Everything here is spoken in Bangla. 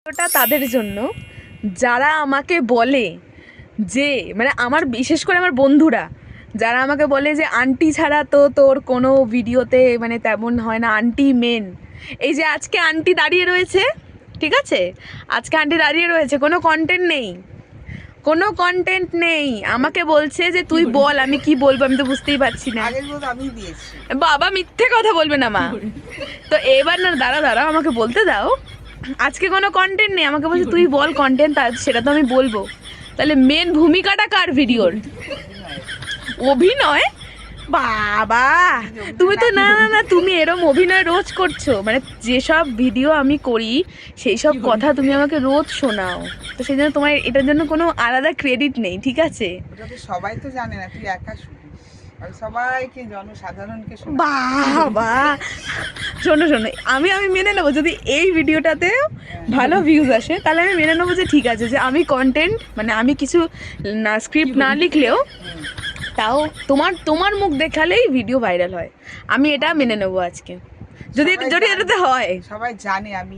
ওটা তাদের জন্য যারা আমাকে বলে যে মানে আমার বিশেষ করে আমার বন্ধুরা যারা আমাকে বলে যে আন্টি ছাড়া তো তোর কোনো ভিডিওতে মানে তেমন হয় না, আন্টি মেন। এই যে আজকে আন্টি দাঁড়িয়ে রয়েছে, ঠিক আছে, আজকে আন্টি দাঁড়িয়ে রয়েছে, কোনো কন্টেন্ট নেই, কোনো কন্টেন্ট নেই, আমাকে বলছে যে তুই বল আমি কি বলবো, আমি তো বুঝতেই পারছি না। বাবা মিথ্যে কথা বলবে না মা। তো এবার না দাঁড়াও আমাকে বলতে দাও, আজকে কোনো কন্টেন্ট নেই, আমাকে বলছে তুই বল কন্টেন্ট, সেটা তো আমি বলবো। তাহলে মেন ভূমিকাটা কার ভিডিওর? অভিনয়? বাবা তুমি তো না না না তুমি এরম অভিনয় রোজ করছো, মানে যেসব ভিডিও আমি করি সেই সব কথা তুমি আমাকে রোজ শোনাও, তো সেই জন্য তোমার এটার জন্য কোনো আলাদা ক্রেডিট নেই, ঠিক আছে? সবাই তো জানে না, তুই একা শুনিস, সবাইকে জনসাধারণকে বাবা শোনো আমি মেনে নেবো যদি এই ভিডিওটাতে ভালো ভিউজ আসে, তাহলে আমি মেনে নেবো যে ঠিক আছে যে আমি কন্টেন্ট মানে আমি কিছু না স্ক্রিপ্ট না লিখলেও তাও তোমার মুখ দেখালেই ভিডিও ভাইরাল হয়, আমি এটা মেনে নেবো আজকে, যদি এটাতে হয়। সবাই জানে আমি